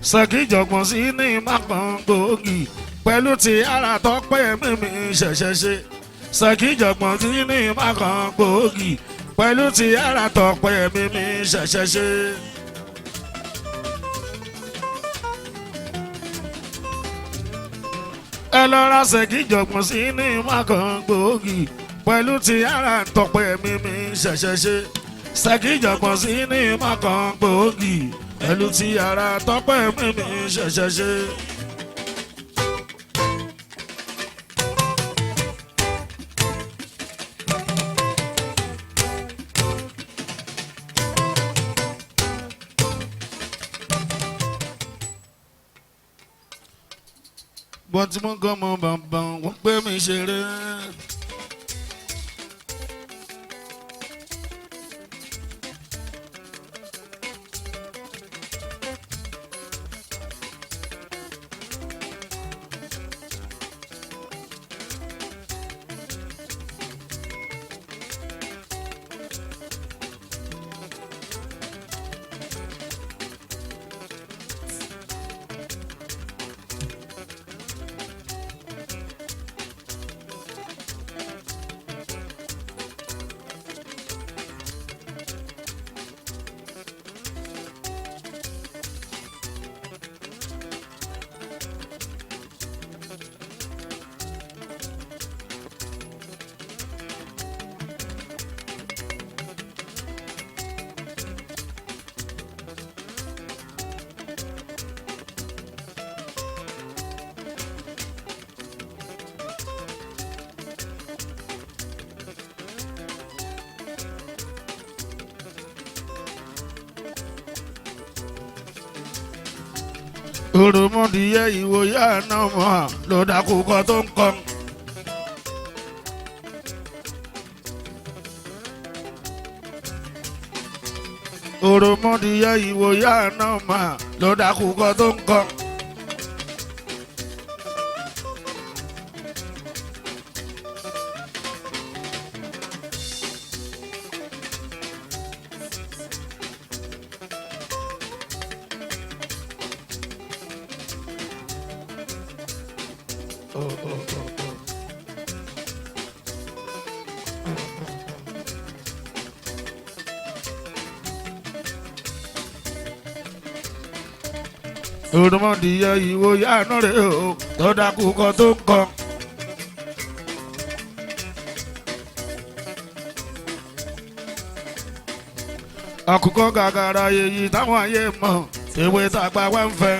Ṣèkìjọ̀gbọ̀n sí ní mákan gbòógì pẹ̀lú ti ara tọ́pẹ́ mímí ṣẹ̀ṣẹ̀ ṣe. Ṣèkìjọ̀gbọ̀n sí ní mákan gbòógì pẹ̀lú ti ara tọ́pẹ́ mímí ṣẹ̀ṣẹ̀ ṣe. Ẹ lọ ra Ṣèkìjọ̀gbọ̀n sí ní mákan gbòógì pẹ̀lú ti ara tọ́pẹ́ mímí ṣẹ̀ṣẹ̀ ṣe. Ṣèkìjọ̀gbọ̀n sí ní mákan gbòógì pẹ̀lú ti ara tọ́pẹ́ mímí ṣẹ̀ṣẹ̀ ṣe. Bọ́n tí mo gán mọ́ bàbá wọ́n pé mi ṣeré. Òròmọdìyẹ ìwòye àná mọ́ ló dákúkọ tó ń kọ́. Òròmọdìyẹ ìwòye àná mọ́ ló dákúkọ tó ń kọ́. Òròmọdìyẹ ìwòye àná rẹ̀ o tó dákúkọ tó ń kọ́. Àkùkọ gàgàrà èyí táwọn ayé mọ̀ ewé tàgbà wá ń fẹ́.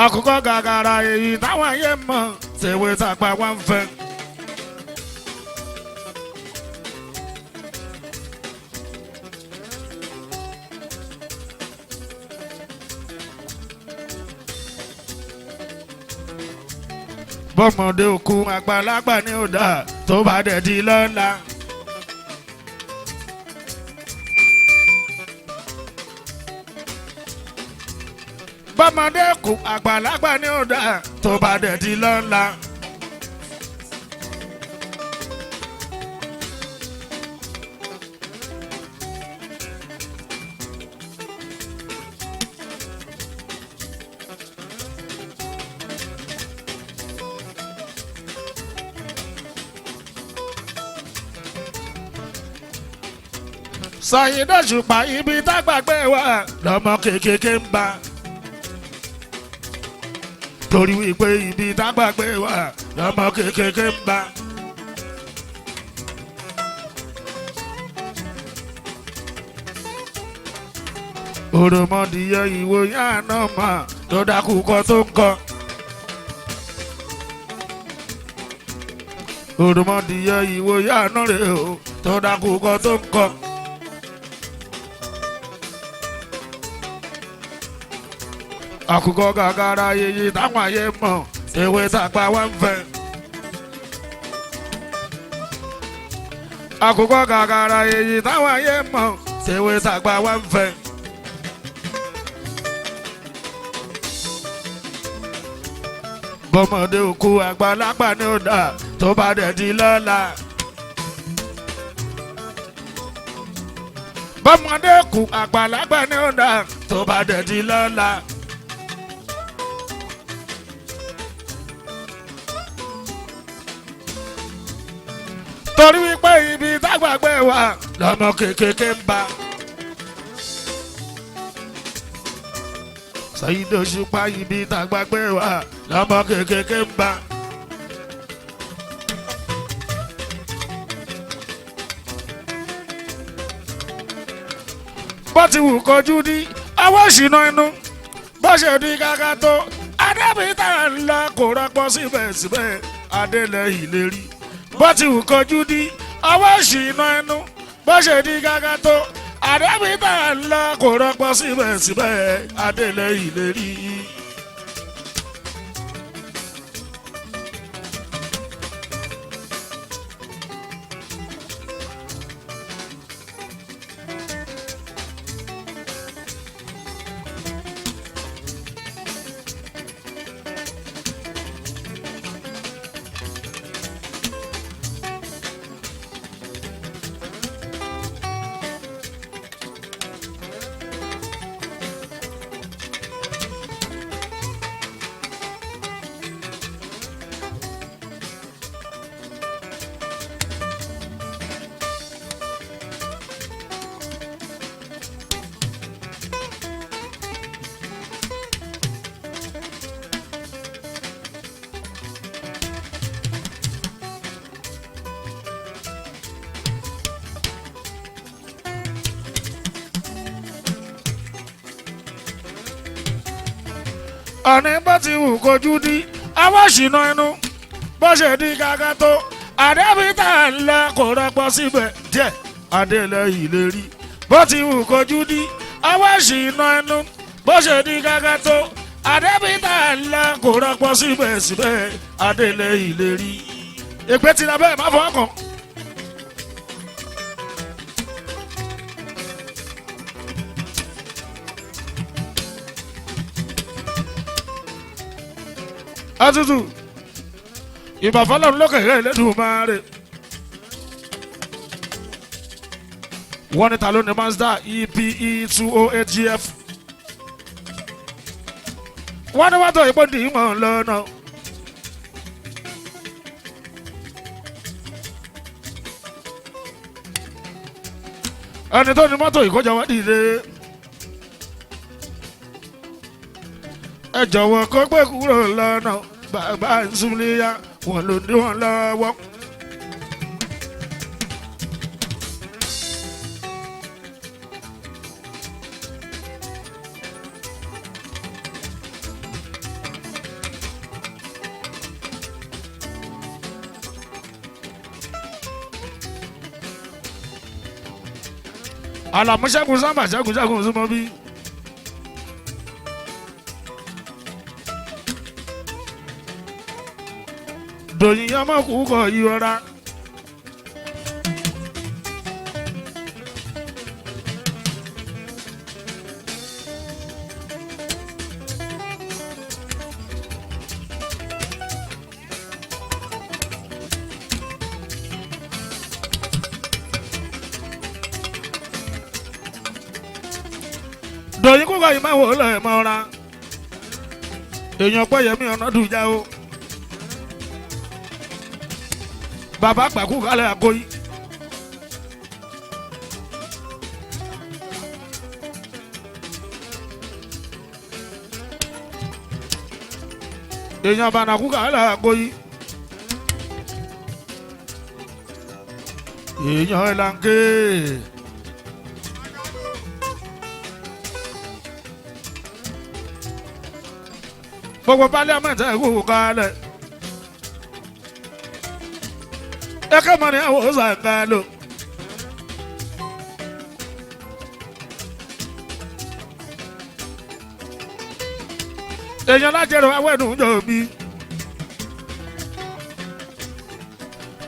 Àkùkọ gàgàrà èyí táwọn ayé mọ̀ ewé tàgbà wá ń fẹ́. Bọ́mọdé òkú àgbàlagbà ní ọ̀dà tó bá dẹ̀ di lọ́la. Bọ́mọdé òkú àgbàlagbà ní ọ̀dà tó bá dẹ̀ di lọ́la. Saheed Òṣùpá ibi tágbàgbé wa lọ́mọ kékeré ń bá. Torí wípé ibi tágbàgbé wa lọ́mọ kékeré ń bá. Òròmọdìyẹ ìwòye àná mà ló dákúkọ tó ń kọ́. Òròmọdìyẹ ìwòye àná rẹ̀ o tó dákúkọ tó ń kọ́. Àkùkọ gàgàrà èyí táwọn ayé mọ̀ ewé tàgbà wá ń fẹ́. Àkùkọ gàgàrà èyí táwọn ayé mọ̀ ewé tàgbà wá ń fẹ́. Bọ́mọdé òkú àgbàlagbà ní ọ̀dà tó bá dẹ̀ di lọ́la. bọ́mọdé kù àgbàlagbà ní ọ̀dà tó bá dẹ̀ di lọ́la. torí wípé ibi tágbàgbé wà lọ́mọ kékeré ń bá. Saheed Òṣùpá ibi tágbàgbé wà lọ́mọ kékeré ń bá. bó ti wù kojú ní ọwọ́ ìṣìnà inú bó ṣe di gágá tó adébítà ńlá kò rọpò síbẹ̀síbẹ̀ adélẹ̀ ìlérí. bó ti wù kojú ní ọwọ́ ìṣìnà inú bó ṣe di gágá tó adébítà ńlá kò rọpò síbẹ̀síbẹ̀ adélẹ̀ ìlérí. ọ̀nì bó ti wù kojú ní ọwọ́ ìṣìnà inú bó ṣe di gágá tó àdébítà ńlá kò rọpò síbẹ̀ díẹ̀ adélẹ̀ ìlérí. bó ti wù kojú ní ọwọ́ ìṣìnà inú bó ṣe di gágá tó àdébítà ńlá kò rọpò síbẹ̀síbẹ̀ adélẹ̀ ìlérí. èpè tí labẹ́ má fọ́ ọkàn. Atutu ìbàfọ́lọ́ lókè rẹ̀ lẹ́dùn máa rè. wọ́n ní ta ló ní Mazda EPE 208GF. wọ́n ní wọ́tò ìpọ́ndì ìmọ̀ lọ́nà. ẹni tó ní mọ́tò ìkọjá wá dìde. ẹ jọ̀wọ́ kó gbé kúrò lọ́nà bàbá ìsúnléyà wọn ló ní wọn lọ́wọ́. àlàmúṣẹ́gun sábà ṣẹ́gun súnmọ́ bí. dòyìn ọmọ kù kọ ìrora. dòyìn kúkọ yìí máa wò ó lọ ẹ̀ mọ́ ra èèyàn pẹ́ yẹmí ọ̀nà dùn já o. bàbá pàkú kálẹ̀ àgóyí. èèyàn bànàkú kálẹ̀ àgóyí. èèyàn ẹ̀lànkè. gbogbo pálíámẹ̀ntì ẹ̀kú kálẹ̀. eke mani awo zangalo èèyàn lájẹrò awẹ́nu jọ bí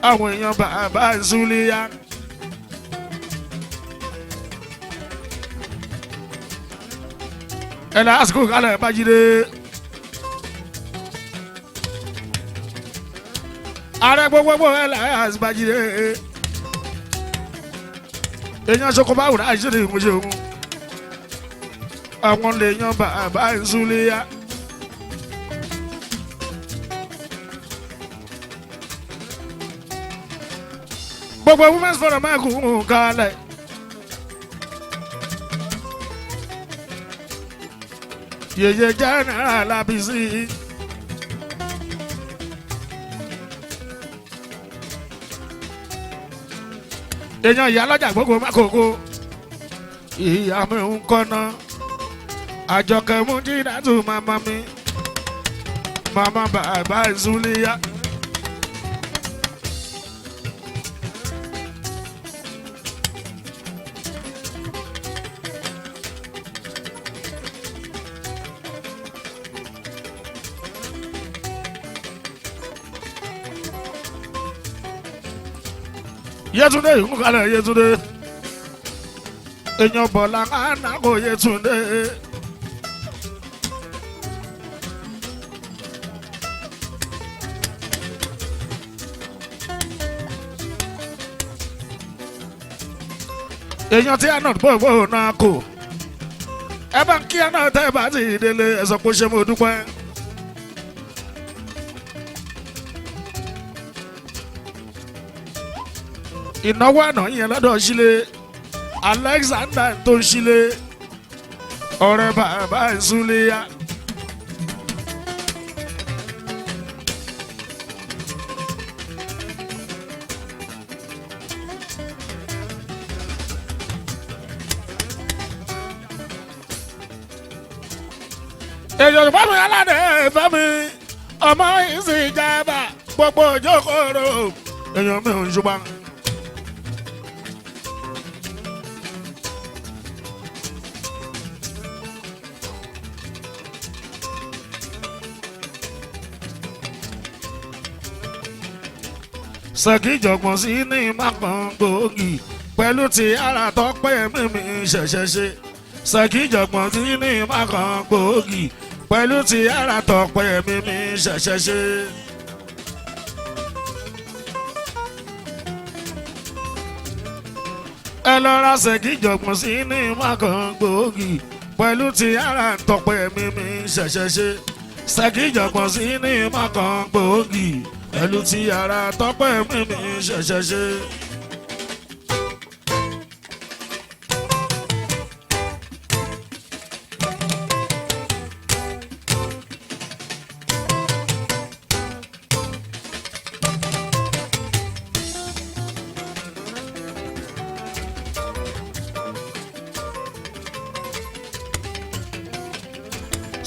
àwọn èèyàn bàbá ìsúlẹ̀yà ẹ̀ lásìkò kálẹ̀ bájídé. ààrẹ gbogbogbò ẹ̀ láyé àsìbájídé èèyàn ṣoko bá wùrà àṣírí ìmúṣẹ òun àwọn lè yan bàbá ìsúléyà. gbogbo women's forum máa kú kálẹ̀. yèyé general Lábísí. èèyàn ìyá lọ́jà gbogbo mákòókò ìyá mi ń kọ́nà àjọkẹ́ mú jídàtú màmá mi màmá bàbá ìsúléyà. Yétúndé yìí ń kalẹ̀ Yétúndé èèyàn Bọ̀lá kánà kò Yétúndé. èèyàn tí àná gbogbo náà kò ẹ bá ń kí àná tẹ́ bá ti délé ẹ sọ pé ṣé mo dúpẹ́. ìnáwó àná yẹn lọ́dọ̀ sílé Alexander tó ń sílé ọ̀rẹ́ bàbá ìsúléyà. èèyàn bá mi aládé fẹ́ mi ọmọ ìsìnjàmbá gbogbo òjòkòrò èèyàn mi ò ń ṣùgbọ́n. Ṣèkìjọ̀gbọ̀n sí ní mákàn gbòógì pẹ̀lú ti ara tọ́pẹ́ mímí ṣẹ̀ṣẹ̀ ṣe. Ṣèkìjọ̀gbọ̀n sí ní mákàn gbòógì pẹ̀lú ti ara tọ́pẹ́ mímí ṣẹ̀ṣẹ̀ ṣe. ẹ lọ ra Ṣèkìjọ̀gbọ̀n sí ní mákàn gbòógì pẹ̀lú ti ara tọ́pẹ́ mímí ṣẹ̀ṣẹ̀ ṣe. Ṣèkìjọ̀gbọ̀n sí ní mákàn gbòógì pẹ̀lú tí ara tọ́pẹ́ mímí ṣẹ̀ṣẹ̀ ṣe.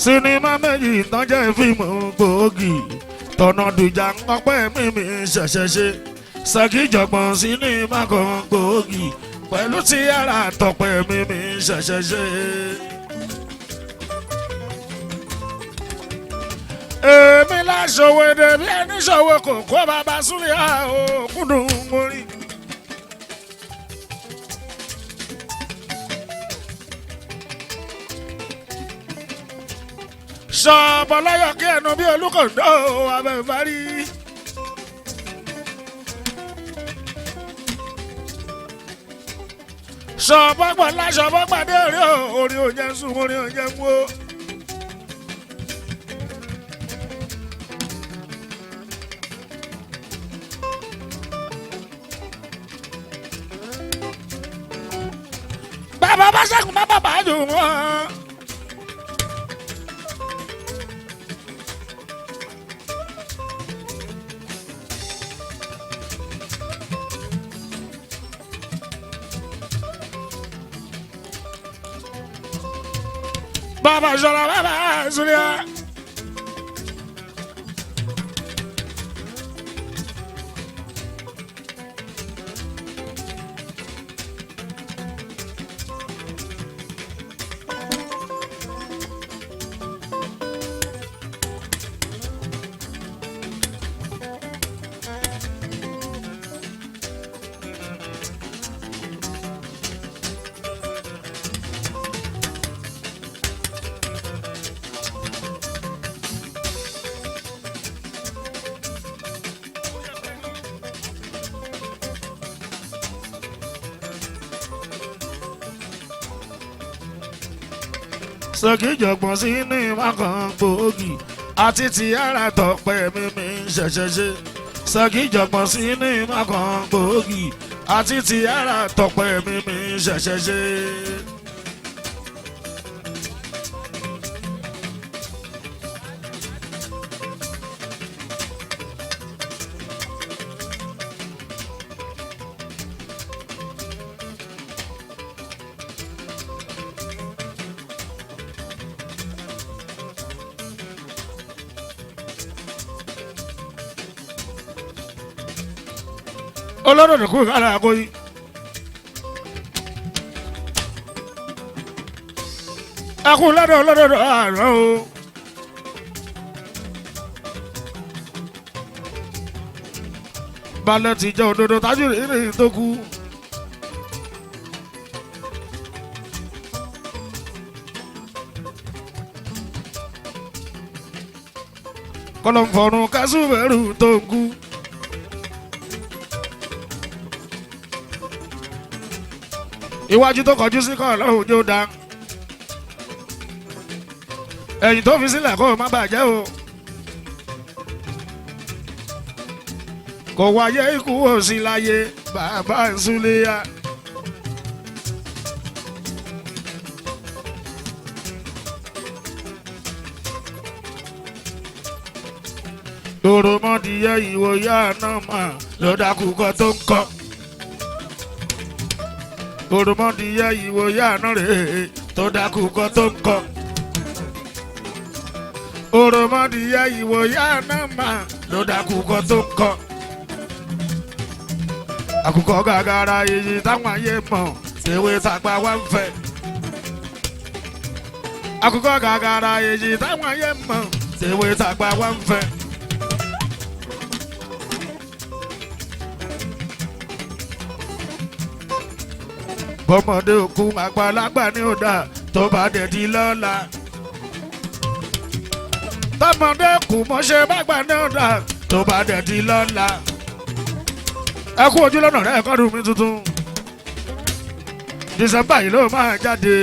sinimá méjì tán jẹ́ fíìmù gbòógì tọ̀nà dùjà ọpẹ́ mímí ṣẹ̀ṣẹ̀ ṣe. Ṣèkìjọ̀gbọ̀n sinimá kan gbòógì pẹ̀lú tí ara tọpẹ́ mímí ṣẹ̀ṣẹ̀ ṣe. èmi láṣọwọ́ èdè bí ẹni ṣọwọ́ kò kó bàbá súnlẹ̀ òkúndùn mórí. sọ̀bọ̀ lọ́yọ̀ kí ẹnu bí olùkọ́ńdọ́ abẹ́fárí. sọ̀bọ̀ gbọ̀lá sọ̀bọ̀ gbàdé orí oúnjẹ sùn orí oúnjẹ mú o. bàbá bá ṣẹ́gun bá bàbá dùn wọ́n. Baba Jola, Baba Zulia. Ṣèkìjọ̀gbọ̀n sínú ìmọ̀kan gbòógì àti ti ara tọpẹ́ mímí ṣẹ̀ṣẹ̀ ṣe. Ṣèkìjọ̀gbọ̀n sínú ìmọ̀kan gbòógì àti ti ara tọpẹ́ mímí ṣẹ̀ṣẹ̀ ṣe. Olóró ní kúrò kára àgóyí. Ẹkú lọ́dọ̀ olóró àárọ̀ o. Balẹ̀ ti jẹ́ òdodo tájú ìrìn tó kú. Kọ́lọ̀ ń fọ̀rùn kásùbẹ̀rù tó ń kú. Iwájú tó kọjú sí kọ́ lọ́hùn yóò dá. Ẹ̀yìn tó fi sílẹ̀ kó má bàjẹ́ o. Kò wáyé ikú ò sí láyé bàbá Súléyà. Òròmọdìyẹ ìwòyà náà mà ló dákú kọ́ tó ń kọ́. Òròmọdìyẹ ìwòyà náà rèé tó dákú kọ́ tó ń kọ́. Òròmọdìyẹ ìwòyà náà mà ló dákú kọ́ tó ń kọ́. Àkùkọ gàgàrà èyí táwọn ayé mọ̀ ṣèwé tàgbà wá ń fẹ́. Àkùkọ gàgàrà èyí táwọn ayé mọ̀ ṣèwé tàgbà wá ń fẹ́. Bọ́mọdé òkú àgbàlagbà ní ọ̀dà tó bá dẹ̀ di lọ́la. Tọ́mọdé kù mọ́ṣẹ́ bàgbà ní ọ̀dà tó bá dẹ̀ di lọ́la. Ẹ kú ojú lọ́nà rẹ̀ kọ́dún mi tuntun. December yìí ló máa jáde.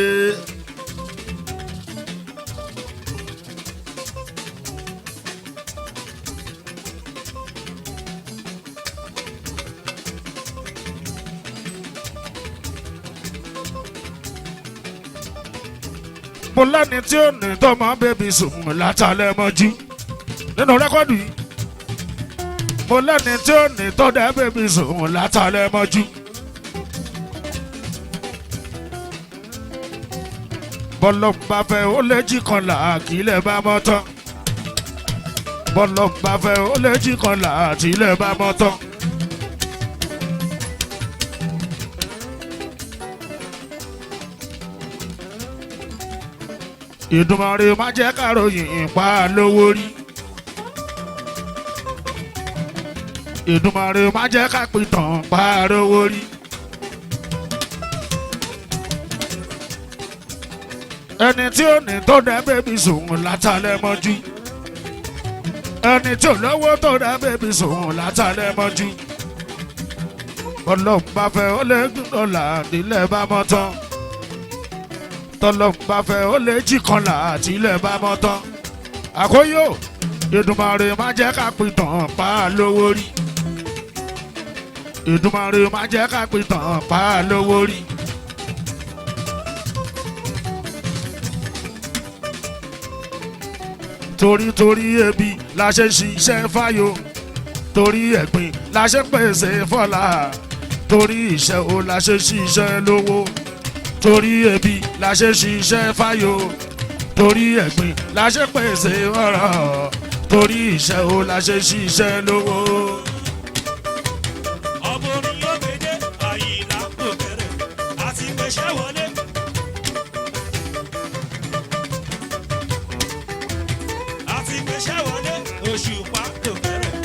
Mo lẹ́ni tí ó ní tọ́mọ bébí sùn látàlẹ́ mọ́jú nínú rẹ́kọ́dù yìí. Mo lẹ́ni tí ó ní tọ́dẹ bébí sùn látàlẹ́ mọ́jú. Bọ́lọ̀ bá fẹ́ ó lé jí kan là kílẹ̀ bá mọ́ tán. Bọ́lọ̀ bá fẹ́ ó lé jí kan là kílẹ̀ bá mọ́ tán. Ìdùmarè má jẹ́ káròyìn pa lówó rí. Ìdùmarè má jẹ́ ká pìtàn pa lówó rí. Ẹni tí ó ní tó dá bébí sùn látàlẹ́ mọ́jú. Ẹni tí ò lówó tó dá bébí sùn látàlẹ́ mọ́jú. Ọlọ́run bá fẹ́ ó lé dọ́là nílẹ̀ bá mọ́ tán. Tọ́lọ́run bá fẹ́ ó lé jí kan là tílẹ̀ bá mọ́ tán. Àkóyò Ìdùmarè má jẹ́ ká pìtàn pa lówó rí. Ìdùmarè má jẹ́ ká pìtàn pa lówó rí. Torí ebi la ṣe ṣiṣẹ́ fáyò. Torí ẹ̀gbin la ṣe pèsè fọ́lá. Torí iṣẹ́ o la ṣe ṣiṣẹ́ lówó. Torí ebi la ṣe ṣiṣẹ́ fáyò. Torí ẹ̀gbin la ṣe pèsè ọ̀rọ̀. Torí iṣẹ́ o la ṣe ṣiṣẹ́ lówó. Ọmọ orin yóò gbédé Àyìnlá kò bẹ̀rẹ̀ àti gbèsè wọlé. Àti gbèsè wọlé Òṣùpá kò bẹ̀rẹ̀.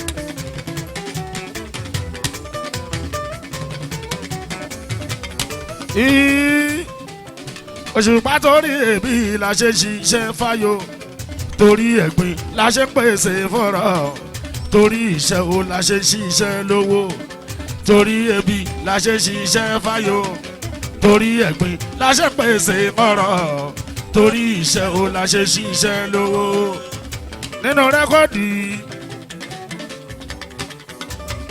Òṣùpá torí ebi la ṣe ṣiṣẹ́ fáyò. Torí ẹ̀gbin la ṣe pèsè fọ́rọ̀. Torí iṣẹ́ o la ṣe ṣiṣẹ́ lówó. Torí ebi la ṣe ṣiṣẹ́ fáyò. Torí ẹ̀gbin la ṣe pèsè fọ́rọ̀. torí iṣẹ́ o la ṣe ṣiṣẹ́ lówó nínú rẹ́kọ̀dì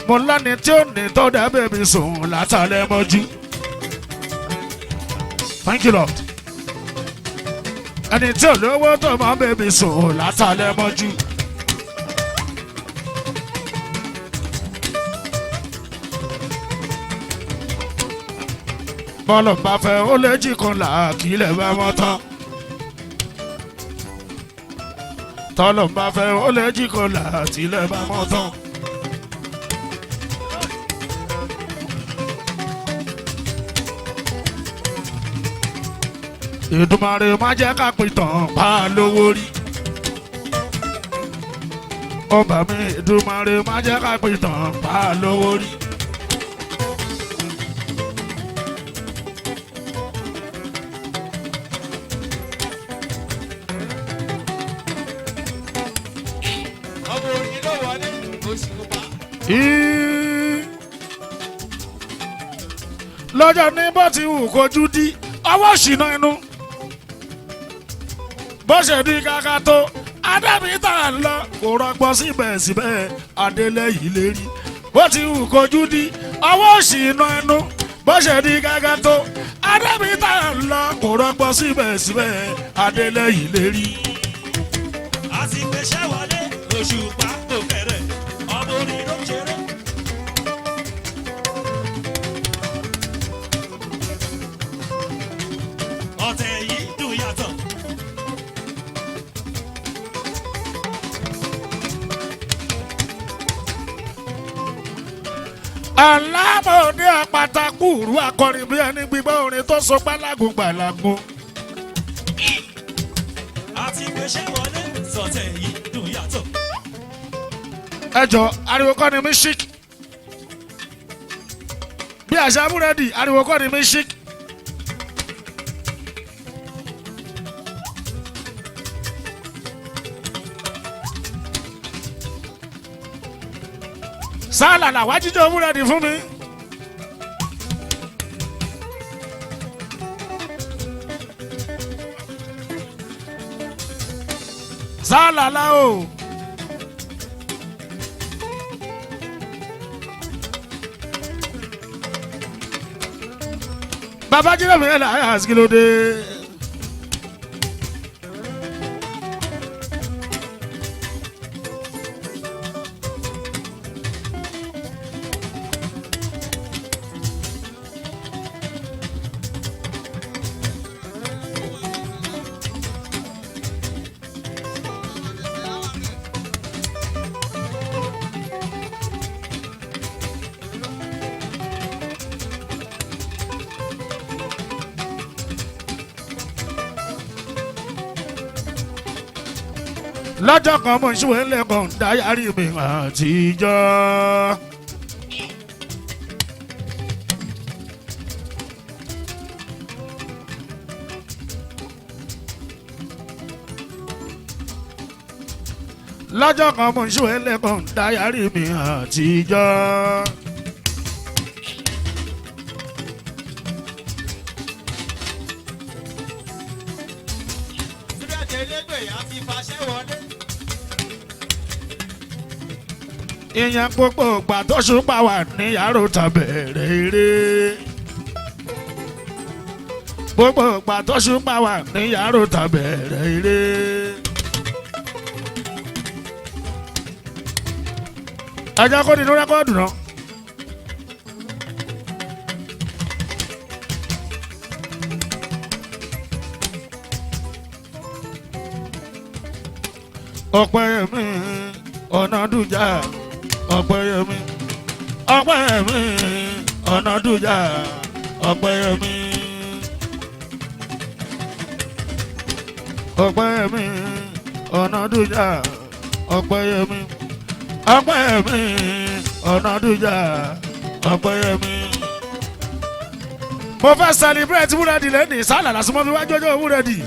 mo lọ́ni tí ó ní tó dá bèbí sùn látàlẹ́ mọ́jú. Thank you Lord. Ẹni tí ò lówó tó máa bèbí sùn látàlẹ́ mọ́jú. Bọ́lọ̀ bá fẹ́ ó lè jí kan là kí ilẹ̀ bá mọ́ tán. Tọ́lọ̀ bá fẹ́ ó lè jí kan là tí ilẹ̀ bá mọ́ tán. Èdùmàrè má jẹ́ ká pìtàn bá a lówó rí. Ọba mi Èdùmàrè má jẹ́ ká pìtàn bá a lówó rí. Lọ́jọ́ ní bó ti wù kojú dí ọwọ́ ṣìnà inú bó ṣe di kaka tó adébítà ń lọ kò rọgbọ síbẹ̀síbẹ̀ adélẹ́yìí lérí bó ti wù kojú dí ọwọ́ ṣìnà inú bó ṣe di kaka tó adébítà ń lọ kò rọgbọ síbẹ̀síbẹ̀ adélẹ́yìí lérí. àti gbèsè wọlé oṣù pàtó kẹrẹ ọmọ orin ló ṣeré. ọ̀tẹ̀ yìí dùn yàtọ̀. alábòde àpàtàkùrú akọrin bí ẹni gbígbọ́ orin tó so gbálágùn gbàlágùn. àti gbèsè wọlé sọ̀tẹ̀ yìí dùn yàtọ̀. ẹjọ ariwo kọ́ ni music bí àṣà búrẹ́dì ariwo kọ́ ni music. Sálà làwá jíjọ búrẹ́dì fún mi. Sálà la o. Bàbá jíjọ mi yẹn là á kí ló dé. Lọ́jọ́ kan mo ń ṣíwèé lẹ́kọ̀ọ́ dáyàrí mi àtijọ́. Lọ́jọ́ kan mo ń ṣíwèé lẹ́kọ̀ọ́ dáyàrí mi àtijọ́. Ìyẹn gbogbo ìgbà tó ṣùpá wà ní yàrá òta bẹ̀rẹ̀ eré. Gbogbo ìgbà tó ṣùpá wà ní yàrá òta bẹ̀rẹ̀ eré. Ẹ jẹ́ kó nínú rẹ́kọ́ọ̀dù náà. Ọpẹ́yẹmí Ọ̀nàdújà. Ọpẹ́yẹmí Ọpẹ́yẹmí Ọ̀nàdújà. Ọpẹ́yẹmí Ọpẹ́yẹmí Ọ̀nàdújà. Ọpẹ́yẹmí Ọpẹ́yẹmí Ọ̀nàdújà. Ọpẹ́yẹmí. Mo fẹ́ celebrate búrẹ́dì lẹ́nìí sálà lásìmọ́ fi wá jọjọ́ búrẹ́dì.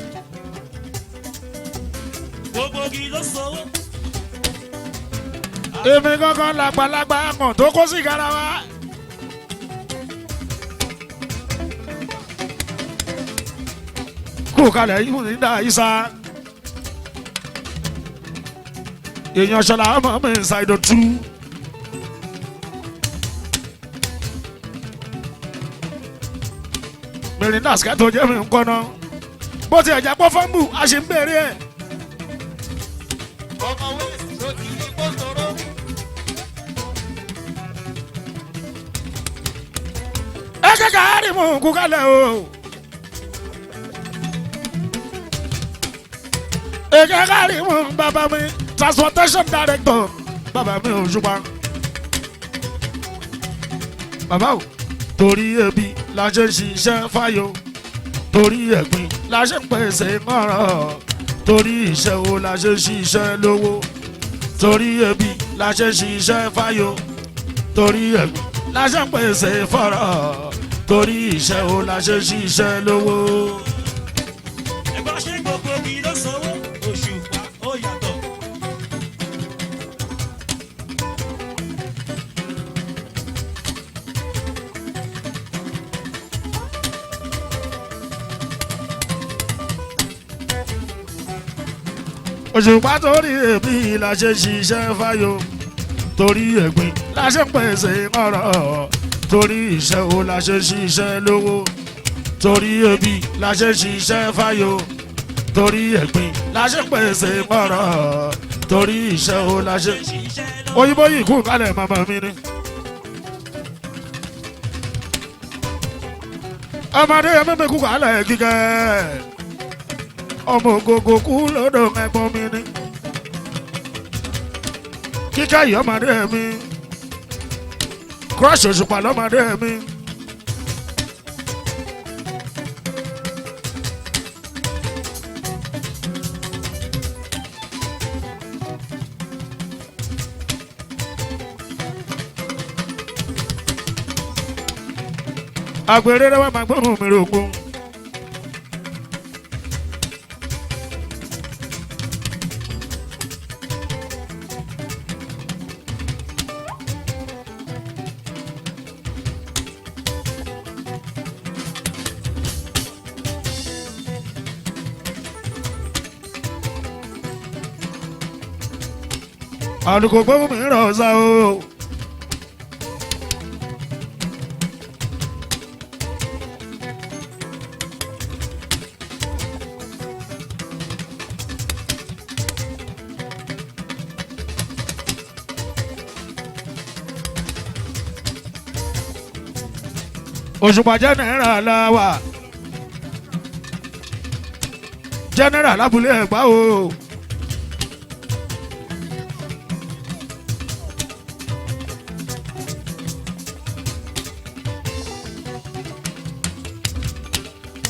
gbogbo igi ló sọwọ́. Èmi gangan làgbàlagbà kan tó kó sí garawa. kú kalẹ̀ yìí ní dá isa èèyàn ṣọlá ọmọ mi ṣàìdọ̀ tú. mẹ́rìndà skẹ́tò jẹ́ mi ń kọ́nà bó ti ẹ̀jẹ̀ pọ́ fọ́nbù a ṣì ń bèrè ẹ̀. ọmọ wẹ́ẹ̀sì ló ti rí kóńtòrò. ẹ kẹ́kẹ́ àárín mú kú kalẹ̀ o. ẹ kẹ́kẹ́ àárín mú bàbá mi transportation director bàbá mi ò ṣùgbọ́n. bàbá o torí ebi la ṣe ń ṣiṣẹ́ fáyọ̀ torí ẹ̀gbin la ṣe ń pèsè ńọ̀rọ̀ torí iṣẹ́ wo la ṣe ń ṣiṣẹ́ lówó torí ebi la ṣe ń ṣiṣẹ́ fáyọ̀ torí ẹ̀gbin la ṣe ń pèsè fọ́rọ̀ torí iṣẹ́ wo la ṣe ń ṣiṣẹ́ lówó. ẹ̀gbọ́n ṣe gbogbo mi ló sanwó Òṣùpá ó yàtọ̀. Òṣùpá torí èmi la ṣe ṣiṣẹ́ fáyọ̀ torí ẹ̀gbin la ṣe ń pèsè ọ̀rọ̀ torí iṣẹ́ wo la ṣe ṣiṣẹ́ lówó torí ebi la ṣe ṣiṣẹ́ fáyọ̀ torí ẹ̀gbin la ṣe ń pèsè ọ̀rọ̀ torí iṣẹ́ wo la ṣe. òyìnbó yìí kú kálẹ̀ màmá mi ni. ọmọdé yẹn mímí kú kálẹ̀ kíkẹ́ ọmọ ògógó kú lọ́dọ̀ ẹ̀gbọ́n mi ni. kíkẹ́ yìí ọmọdé mi crush Òṣùpá lọ́mọdé mi. àgbèrè rẹ wá máa gbóhùn mi rògbòn. àlùkò gbóhùn mi rọ̀ ọ̀sà o. Òṣùpá jẹ́nẹ́rà la wà jẹ́nẹ́rà lábúlé Ẹ̀gbá o.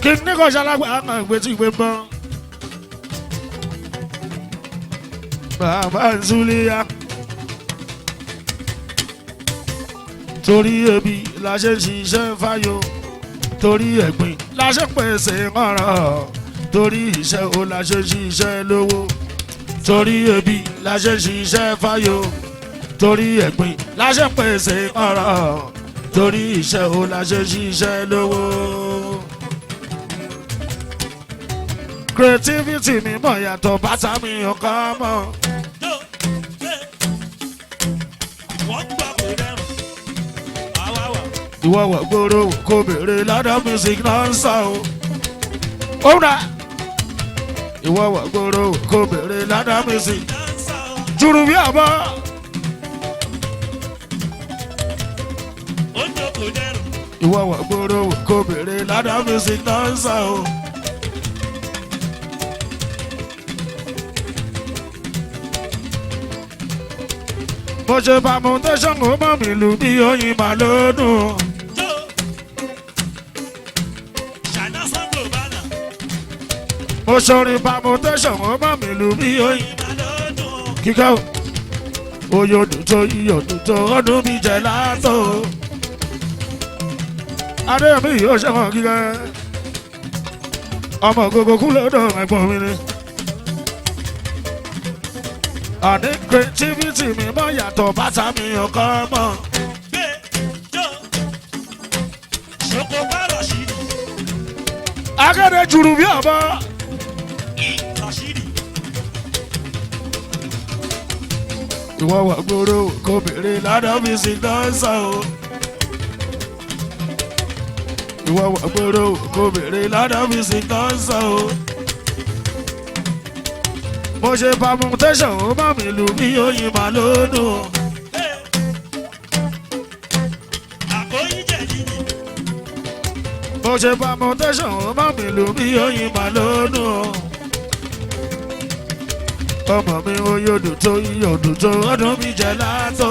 kí ní kò ṣalágbá àwọn ìgbé tí ìgbé mọ́. bàbá Zuliya torí ebi la ṣe ń ṣiṣẹ́ fáyọ̀ torí ẹ̀gbin la ṣe ń pèsè ọ̀rọ̀ torí iṣẹ́ wo la ṣe ń ṣiṣẹ́ lówó torí ebi la ṣe ń ṣiṣẹ́ fáyọ̀ torí ẹ̀gbin la ṣe ń pèsè ọ̀rọ̀ torí iṣẹ́ wo la ṣe ń ṣiṣẹ́ lówó. creativity mi mọ̀ yàtọ̀ bàtà mi ọ̀ká mọ̀. ìwọ wọ̀ gbòòrò kò béèrè lọ́dọ̀ music náà ń sọ o. ó rà ìwọ wọ̀ gbòòrò kò béèrè lọ́dọ̀ music. jùrù bí àbọ̀. ìwọ wọ̀ gbòòrò kò béèrè lọ́dọ̀ music náà ń sọ o. mo ṣe permutation ó mọ̀ mí lù bí oyin màlúùdùn. mo ṣorin permutation ó mọ̀ mí lù bí oyin. kíkẹ́ o oyè òdùtò iyọ̀ òdùtò ọdún bíi jẹ̀ látò. adéyẹmí yóò ṣẹ́wọ̀n kíkẹ́ ọmọ gbogbo kú lọ́dọ̀ ẹ̀gbọ́n mi ni. àní creativity mi mọ̀ yàtọ̀ bàtà mi ọkọ mọ̀. akéde jùrù bí ọ̀bọ. Rashidi. ìwọ wà gbòòrò kò béèrè ládàá fi sí dáńsà o. ìwọ wà gbòòrò kò béèrè ládàá fi sí dáńsà o. mo ṣe permutation ó bá mi lù mí oyin mà lónìí. Àkóyí jẹ̀dí ni. mo ṣe permutation ó bá mi lù mí oyin mà lónìí. ọmọ mi oyodò tó iyodò tó ọdún mi jẹ látò.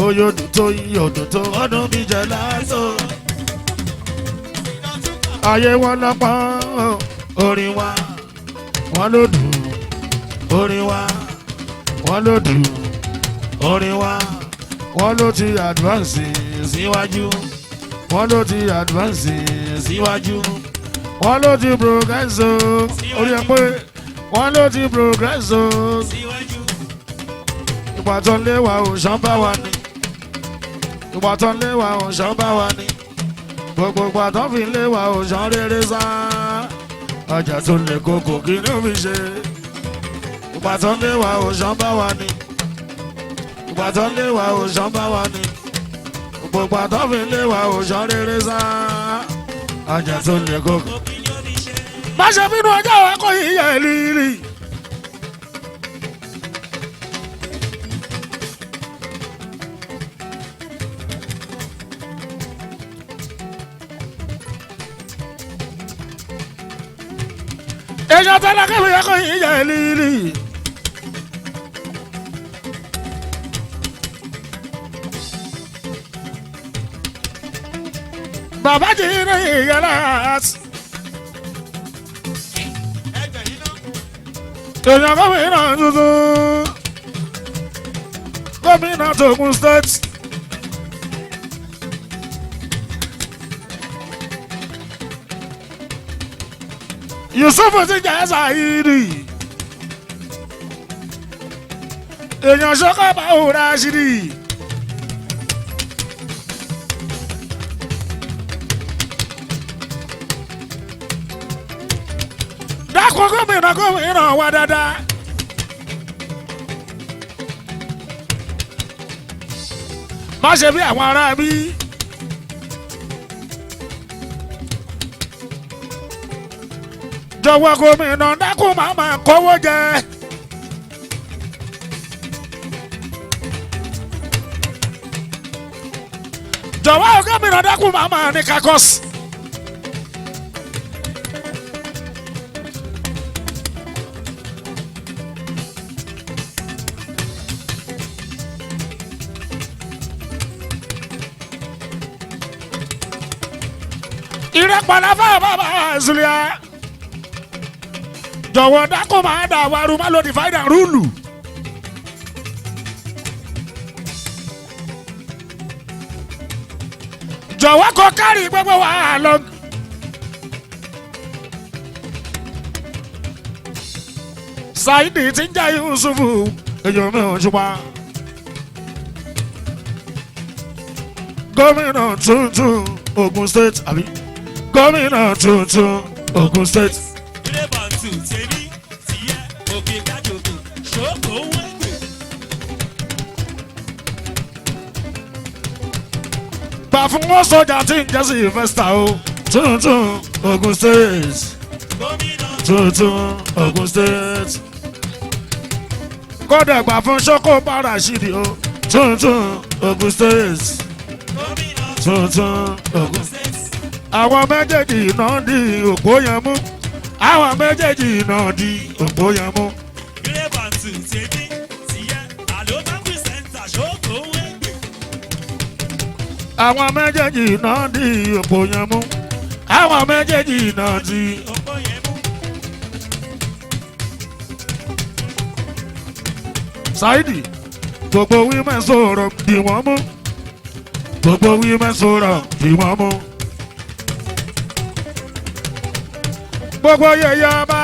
oyodò tó iyodò tó ọdún mi jẹ látò. ayé wọn lọ́pọ̀ orin wa wọn ló dùn orin wa wọn ló dùn orin wa wọn ló ti advance síwájú wọn ló ti advance síwájú wọn ló ti progress o orí ẹ pé wọn ló ti progress o Síwájú. ìgbà tó ń lé wa ò ṣán bá wa ní ìgbà tó ń lé wa ò ṣán bá wa ní gbogbo ìgbà tó fi ń lé wa ò ṣán rere sá ọjà tó lè kókò kí ni ó fi ṣe ìgbà tó ń lé wa ò ṣán bá wa ní ìgbà tó ń lé wa ò ṣán bá wa ní gbogbo ìgbà tó fi ń lé wa ò ṣán rere sá ọjà tó lè kókò. Òkè ni ó fi ṣe. má ṣe bínú ọjọ́ wa kò yí yẹ lílì. èèyàn tẹ́lẹ̀ kẹ́mi yẹ kò yí yẹ lílì. bàbá jì ní ìyẹlẹ àti. èèyàn gómìnà tuntun gómìnà t'Ògùn state Yusuf ti jẹ́ Saidi èèyàn sọ́kà bá òwúrọ̀ àṣírí dákun gómìnà wá dáadáa. má ṣe bí àwọn ará bí. jọ̀wọ́ gómìnà dákun máa máa kówó jẹ. jọ̀wọ́ gómìnà dákun máa máa ní kakọ́sì. ìrẹ́pàlà fún bàbá Zulia jọ̀wọ́ dákun máa dà wàrú má lò divide and rule. jọ̀wọ́ kó kárí gbogbo wa lọ. Saidi ti ń jẹ́ Yusufu èyàn mi ò ṣùgbọ́n gómìnà tuntun Ògùn state àbí gómìnà tuntun Ògùn state. Ilé bàǹtù tèmi tìyẹ́ òkè kájòkè ṣòkò wẹ́gbẹ̀. gbà fún wọn sọjà tí ń jẹ́ Sylvester o tuntun Ògùn state Gómìnà tuntun Ògùn state. kódà gbà fún Soko Parashidi o tuntun Ògùn state gómìnà tuntun Ògùn. state. àwọn méjèèjì náà di òpó yẹn mú àwọn méjèèjì náà di òpó yẹn mú. Ilé bàǹtù tèmi tìyẹ́ àlọ́ báńkì sẹ́ńtà ṣòkò wẹ́gbẹ̀. àwọn méjèèjì náà di òpó yẹn mú àwọn méjèèjì náà di. Ọ̀pọ̀ yẹn mú. Saidi gbogbo women sọ̀rọ̀ bí wọ́n mú gbogbo women sọ̀rọ̀ bí wọ́n mú. gbogbo yẹyẹ ọba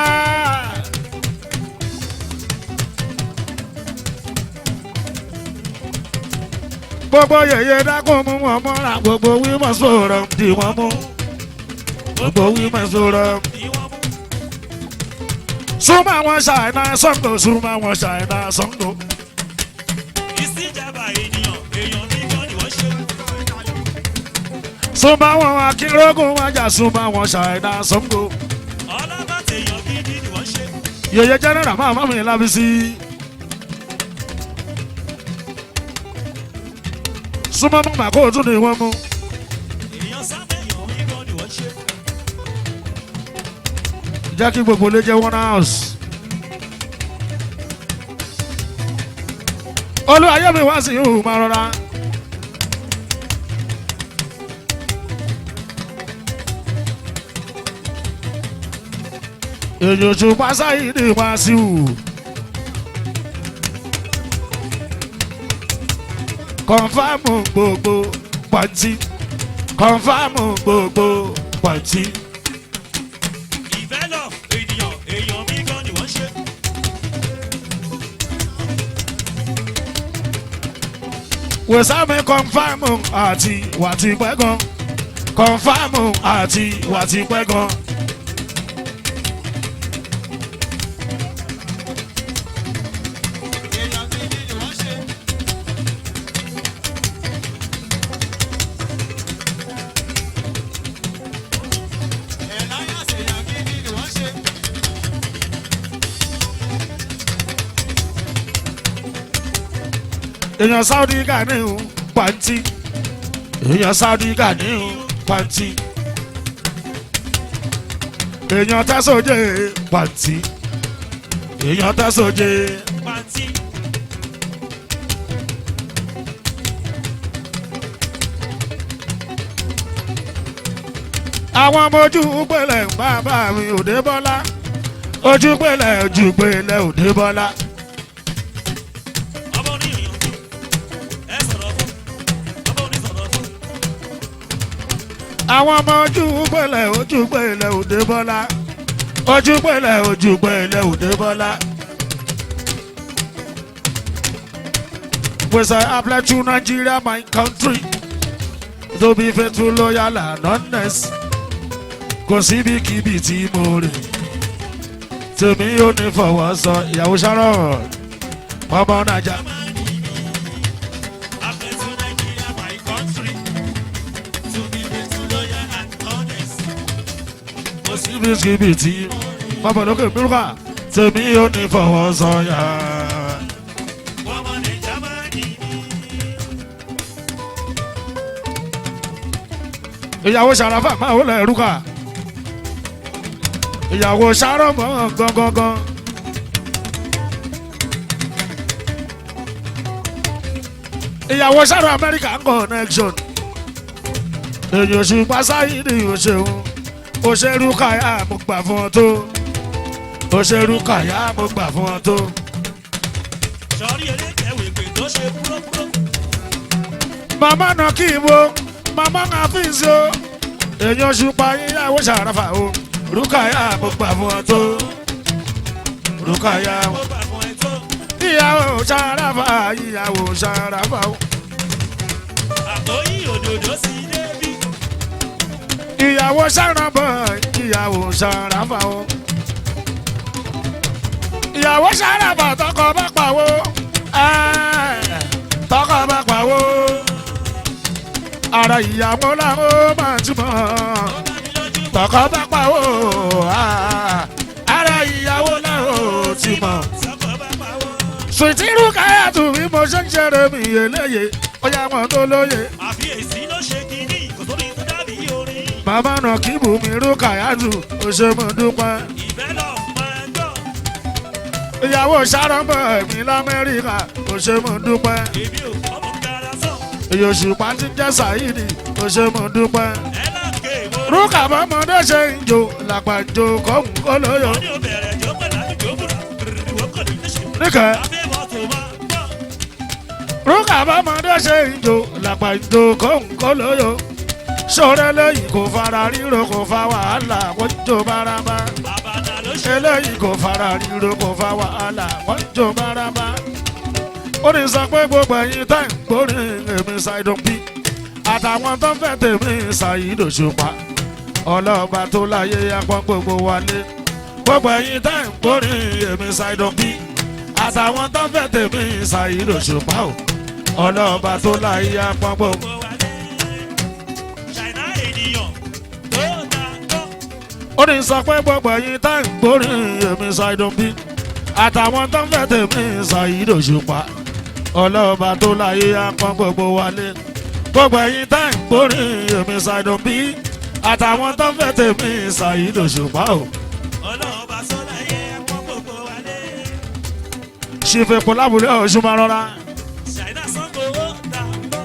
gbogbo yẹyẹ dákun mú wọn mọ́ra gbogbo women sọ̀rọ̀ bí wọ́n mú. gbogbo women forum. súnmọ́ àwọn ṣàìnà Ṣàngó súnmọ́ àwọn ṣàìnà Ṣàngó. ìsìjàmbá ènìyàn èèyàn mi gan ni wọ́n ṣe. súnmọ́ àwọn akínrógún wájà súnmọ́ àwọn ṣàìnà Ṣàngó. ọlọ́bàtẹ̀ èèyàn gidi ni wọ́n ṣe. yèyé jẹ́nẹ́rà máa má mi Lábísí. súnmọ́ mọ́ màkó tún ni wọ́n mú. èèyàn sábẹ́ èèyàn mi gan ni wọ́n ṣe. jẹ́ kí gbogbo lè jẹ́ one house. olúwayé mi wá sí ìhù máa rọra. èyí oṣù pásáyì ni wá sí ìhù. kọ̀nfàmù gbogbo pàǹtí. kọ̀nfàmù gbogbo pàǹtí. ìfẹ́ lọ ènìyàn èèyàn mi gan ni wọ́n ṣe. wòsàmì kọ̀nfàmù àti wàtí pẹ́gàn. kọ̀nfàmù àti wàtí pẹ́gàn. èèyàn gidi ni wọ́n ṣe. ẹ̀láyàsẹ̀ èèyàn gidi ni wọ́n ṣe. èèyàn Saudi Ganiu pàǹtí. èèyàn Saudi Ganiu pàǹtí. èèyàn Tásòjé pàǹtí. èèyàn Tásòjé. pàǹtí. àwọn ọmọ ojú pẹ̀lẹ́ bàbá mi òde bọ́lá. ojú pẹ̀lẹ́ ojú pẹ̀lẹ́ òde bọ́lá. ọmọ oníyàn ẹ sọ̀rọ̀ fún ọmọ oní sọ̀rọ̀ fún. àwọn ọmọ ojú pẹ̀lẹ́ òde bọ́lá. ojú pẹ̀lẹ́ òde bọ́lá. Pues I have left to Nigeria, my country, to be faithful, loyal and honest. Kò síbikíbi tí mo rè, tèmi ò ní fọwọ́ sọ ìyàwó Sharon, ọmọ Naija. After Nigeria, my country, to be faithful, loyal and honest. Kò síbikíbi tí ọmọ lókè mìíràn, tèmi ò ní fọwọ́ sọ yà. ọmọ Naija máa ní Ìyàwó Sharafa máa wọlé ẹrúkà. Ìyàwó Sharon mọ́ gangan. Ìyàwó Sharon America connection. Èyí oṣù pásáyì ni òṣèlú. Òṣèlú kàyà mo gbà fún ọ tó. Òṣèlú kàyà mo gbà fún ọ tó. sọrí eléjẹ wèpè tó ṣe púrọ́púrọ́. Màmá náà kì í wo, màmá náà fi ń so. Èyí oṣù pa ìyàwó Sharafa o. Rúkàyà mo gbà fún ọ tó. Rúkàyà ó bà fún ẹ tó. ìyàwó Sharafa ìyàwó Sharafa o. àtọ́yí òdòdó sí débi. ìyàwó Sharafa ìyàwó Sharafa o. ìyàwó Sharafa tọkọ bá pàwó tọkọ bá pàwó ara ìyàwó làwọn máa túmọ̀ tọkọ bá pàwó ara ìyàwó làwọn ti mọ̀. sọ́kọ̀ bá pawọ́. Sweety Rukayatu bí mo ṣe ń ṣeré mi eléyè ọjà wọn tó lóye. àfi èsì ló ṣe kínní kò sóri tó dàbí orin. Màmá náà kí Bùnmi Rukayatu ó ṣe mo dúpẹ́. ìfẹ́ lọ máa gbọ́. ìyàwó Sharafa mi l'Amẹ́ríkà ó ṣe mo dúpẹ́. èmi ò ọmọ gara sàn. èyí Òṣùpá ti jẹ́ Saidi ó ṣe mo dúpẹ́. ẹ láǹkè mo rí. Rúkà bọ́mọdé ṣe ń jò làpàjò kọ́hún kó lóyò. wọ́n ní o bẹ̀rẹ̀ jó pẹ̀lú àdúgbò múra. ìwọ kò ní í ṣe. Níkẹ́ àfẹ́ mọ́tò máa gbọ́. Rúkà bọ́mọdé ṣe ń jò làpàjò kọ́hún kó lóyò. Ṣọ́rẹ́ lẹ́yìn kò fara ríro kò fa wàhálà wọ́n jò bárabá. àbàdà ló ṣe. Eléyìí kò fara ríro kò fa wàhálà wọ́n jò bárabá. Ó ní sọ pé gbogbo ẹ̀yin tá ń gbórin èmi Ṣàìdùn bí. Àtàwọn tó ń fẹ́ tèmi Saheed Òṣùpá. ọlọ́ba tó láyé apọ́n gbogbo wálé gbogbo ẹ̀yin tẹ́ ń gbórin èmi ṣàìdùn bí àtàwọn tó fẹ́ tèmi Saheed Òṣùpá o ọlọ́ba tó láyé apọ́n gbogbo. ó ní sọ pé gbogbo ẹ̀yin tẹ́ ń gbórin èmi ṣàìdùn bí àtàwọn tó fẹ́ tèmi Saheed Òṣùpá ọlọ́ba tó láyé apọ́n gbogbo wálé gbogbo ẹ̀yin tẹ́ ń gbórin èmi ṣàìdùn bí àtàwọn tó fẹ́ tèmi Saheed Òṣùpá o. ọlọ́ọ̀bá sọ́lá yẹ ẹ̀pọ̀ gbogbo wálé. ṣìfẹ̀pọ̀ lábúlé ọ̀ṣun máa rọra. ṣàìdá sango ó dà bọ́.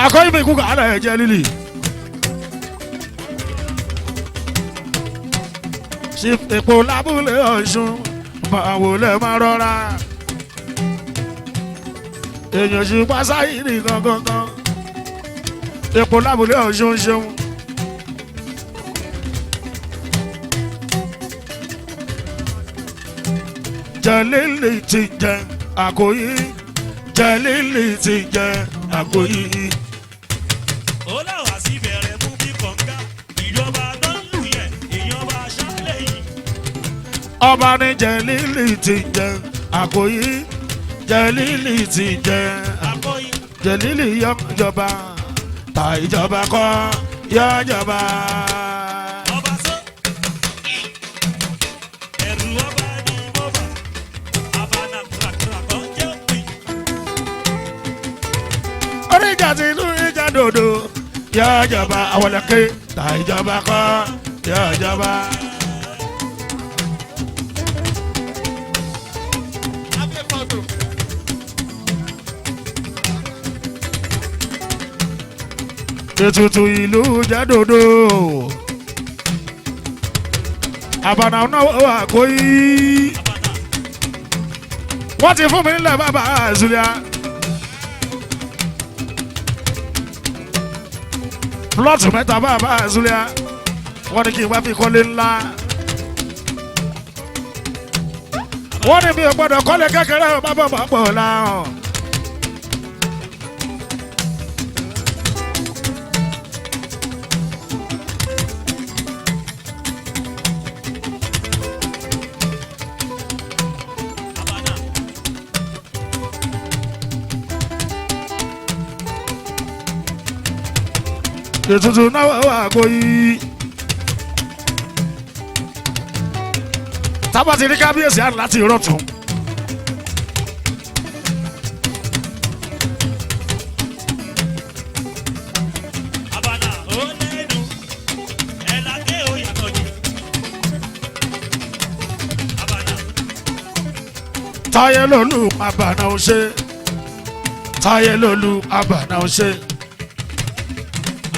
akọ́yìn mi kú kàálẹ̀ ẹ̀jẹ̀ lílì. ṣìfẹ̀pọ̀ lábúlé ọ̀ṣun máa wọlé máa rọra. èèyàn ṣùgbọ́n Saheed gangan. epo lábúlé ọ̀ṣun ṣeun. Jalili ti jẹ Àkòyí Jalili ti jẹ Àkòyí. ó láwà sí bẹ̀rẹ̀ mú bí kọ̀ǹga ìjọba tó ń lù yẹn ìyọba ṣáálẹ̀ yìí. ọba ní Jalili ti jẹ Àkòyí Jalili ti jẹ Àkòyí. Jalili yọjọba ta ìjọba kọ́ yọjọba. ọba sọ ẹrù ọba ní bọ́bà abana kúrakúra kan jẹ́ òpin. oríjà ti inú ìjà dòdò yọjọba àwọlẹ̀kẹ́ ta ìjọba kọ́ yọjọba. ètùtù ìlú jádòdò àbànà náà Àkòyí wọ́n ti fún mi nílẹ̀ bàbá Zulia plọ́ọ̀tù mẹ́ta bàbá Zulia wọ́n ní kí n wá fi kọ́lé ńlá wọ́n ní mi ò gbọ́dọ̀ kọ́lé kékeré bàbá bàbá làwọn. ètùtù náà Àkòyí tábà ti rí kábíyèsí àná láti rọ̀tún. abana ó lẹ́nu ẹ̀làdé ó yàtọ̀ jù. abana Táyé lolú Àbànà ò ṣe Táyé lolú Àbànà ò ṣe.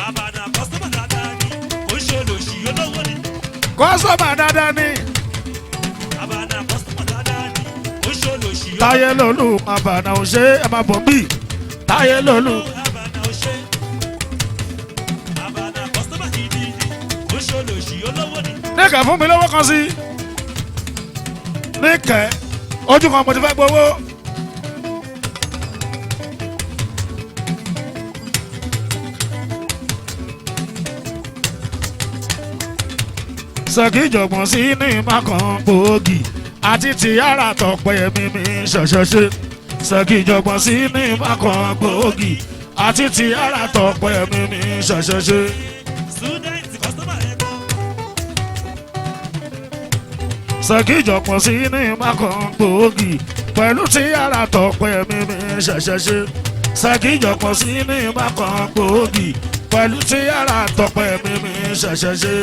abana kọ́sọ́mà dáadáa ni ó ṣe olóṣì olówó ni. kọ́sọ́mà dáadáa ni abana kọ́sọ́mà dáadáa ni ó ṣe olóṣì olówó ni. Táyé lolú Àbànà ò ṣe ẹ máa bọ̀ bí Táyé lolú. abana ó ṣe abana kọ́sọ́mà gidi ni ó ṣe olóṣì olówó ni. níkẹ́ fún mi lówó kan sí níkẹ́ ojú kan mo ti fẹ́ gbowó. Ṣẹ́kì ìjọ̀gbọ̀n sí ní mákàn gbòógì àti tìyára tọpẹ́ mímí ṣẹ̀ṣẹ̀ṣe. Ṣẹ́kì ìjọ̀gbọ̀n sí ní mákàn gbòógì àti tìyára tọpẹ́ mímí ṣẹ̀ṣẹ̀ṣe. student kọ́sọ́mà rẹ̀ kọ́. Ṣẹ́kì ìjọ̀gbọ̀n sí ní mákàn gbòógì pẹ̀lú tìyára tọpẹ́ mímí ṣẹ̀ṣẹ̀ṣe. Ṣẹ́kì ìjọ̀gbọ̀n sí ní mákàn gbòógì pẹ̀lú tìyára tọpẹ́ mímí ṣẹ̀ṣẹ̀ṣe.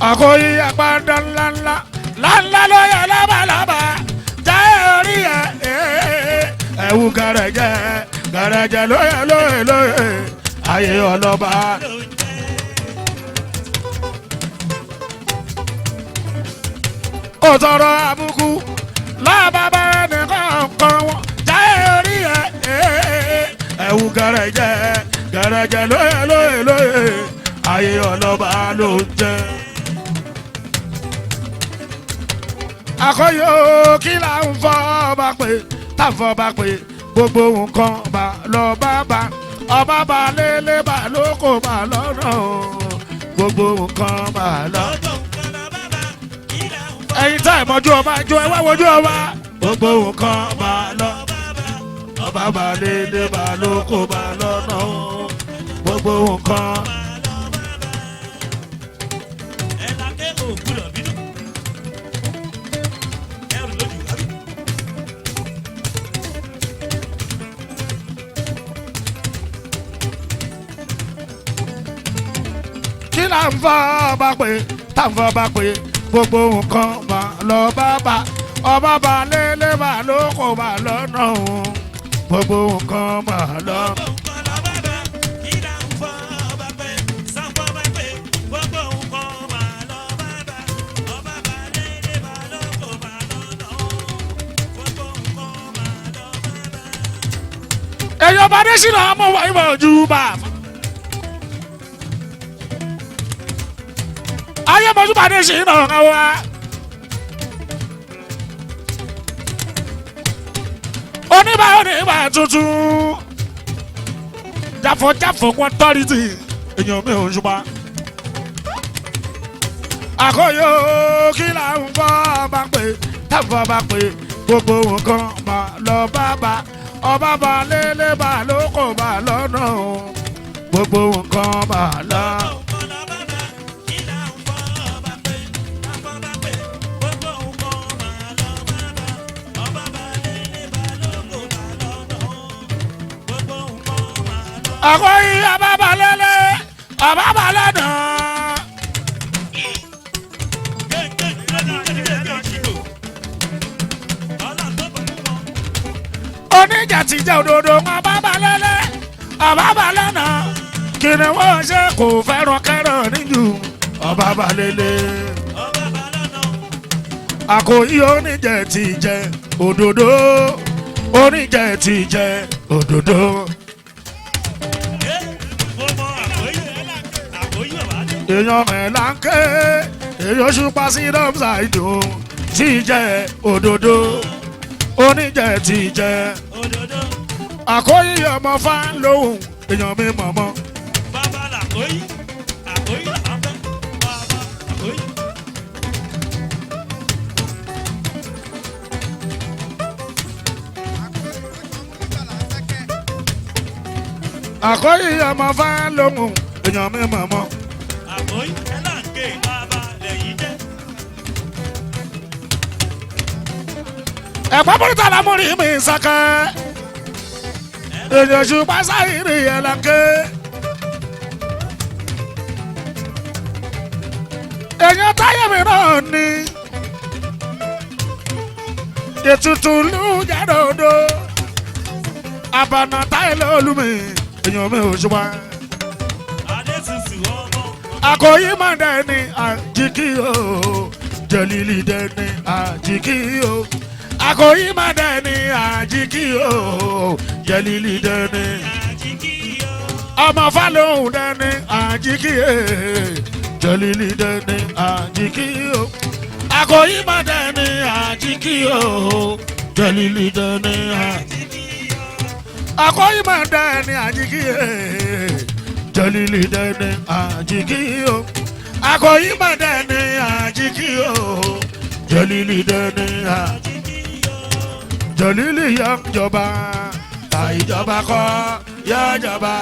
Àkòyí àpàdé ńláńlá ńláńlá ló yẹ lábàlábà jẹ́ orí ẹ̀ ẹ̀wù gẹ̀rẹ̀jẹ̀ lóye ayé ọlọ́ba. Ó tọrọ àbùkù lábàbà nìkan kan wọn jẹ́ orí ẹ̀ ẹ̀wù gẹ̀rẹ̀jẹ̀ lóye ayé ọlọ́ba ló ń jẹ́. Àkọ́yọ̀ kí là ń fọ́ ọba pé tá ń fọ́ ọba pé gbogbo nǹkan bá lọ bá bá ọba bá lélẹ̀ bá lóko bá lọ́nà gbogbo nǹkan bá lọ. Ẹ̀yin tá ìmọ̀jú ọba jó ẹ wá wojú ọba gbogbo nǹkan bá lọ. Ọba bá lélẹ̀ bá lóko bá lọ́nà gbogbo nǹkan. Kí là ń fọ́ ọba pé tá ń fọ́ ọba pé gbogbo nǹkan bá lọ bá bá ọba bá lélẹ̀ bá lóko bá lọ́nà gbogbo nǹkan bá lọ. Èyàn bá dé sínú ọmọ wa ìmọ̀ ojú bá. Ayé mọ̀jú bá dé sínú ọmọ wa. Oníbà oníbà tuntun. Jáfọ̀jáfọ̀ wọn tọ́rìtì. Èyàn mi ò ṣùgbọ́n. Àkọ́yọ̀ kí là ń fọ́ ọba pé táfọ̀ ọba pé gbogbo nǹkan máa lọ bá bá. Ọba bá lélẹ̀ bá lóko bá lọ́nà gbogbo nǹkan bá lọ. Àkọ́yí ọba bá lélẹ̀ ọba bá lọ́nà. Oníjà ti jẹ́ òdodo wọn bá bá lẹ́lẹ́ ọba bá lọ́nà kí ni wọ́n ṣe kò fẹ́ràn kẹ́rọ̀ níjù ọba bá lẹ́lẹ́. Àkòyí oníjẹ ti jẹ òdodo oníjẹ ti jẹ òdodo. Èèyàn mẹ́la ń ké èèyàn ṣùpá sí dọ́mùsà ìdùn tí jẹ òdodo oníjẹ ti jẹ. Àkòyí ọmọ fa lóhùn èèyàn mi mọ̀mọ́. Bàbá làkòyí àkòyí àbẹ́ bàbá àkòyí. Àkòyí ọmọ fa lóhùn èèyàn mi mọ̀mọ́. Àkòyí ẹlànkè bàbá lẹ́yìn jẹ́. Ẹ̀pọ̀ bùrùtà lámúrí mi sàkẹ́. Èèyàn ṣùpá sáyìrì ẹ̀lànkè. Èèyàn táyé mi náà ni. Ètùtù lù jẹ́ dòdò. Àbànà táyé lólu mi. Èèyàn mi ò ṣùpá. Adé tutù ọmọ. Àkòyí máa dẹ́ni àjíkí o. Jẹ̀lílì dẹ́ni àjíkí o. Àkòyí máa dẹ́ni àjíkí o. Jẹ̀lílì dẹ́ni. Ọmọ Fálóhùn dẹ́ni àjíkí o. Jẹ̀lílì dẹ́ni àjíkí o. Àkòyí máa dẹ́ni àjíkí o. Jẹ̀lílì dẹ́ni àjíkí o. Àkòyí máa dẹ́ni àjíkí o. Jẹ̀lílì dẹ́ni àjíkí o. Àkòyí máa dẹ́ni àjíkí o. Jẹ̀lílì dẹ́ni àjíkí o. Jẹ̀lílì yọ jọba àìjọba kọ́ yọ jọba.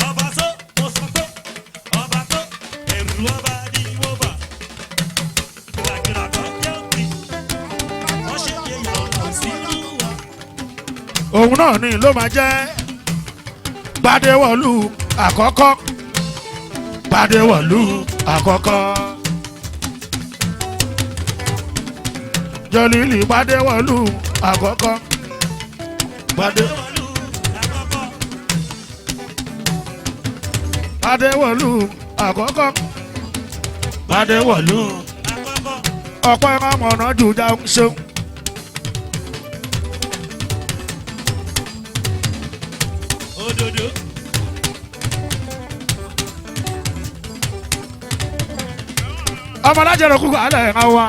Ọba tó mo sọ tó ọba tó ẹrù ọba ní wọ́bà. Ìwàjìrà kan jẹ́ òbí. Wọ́n ṣe yẹ ìyàwó sí ìwà. Òun náà ni ló máa jẹ́ Gbádéwọ̀lú àkọ́kọ́. Gbádéwọ̀lú àkọ́kọ́. Jẹ̀lílì Gbádéwọ̀lú àkọ́kọ́. Gbádéwọ̀lú àkọ́kọ́. Gbádéwọ̀lú àkọ́kọ́. Gbádéwọ̀lú Àkọ́kọ́. ọ̀pọ̀ ẹ̀rọ mọ̀nà jù já ń ṣeun. Òdòdó. ọmọ alájẹrò kúkú alẹ́ ẹ̀ ń wá.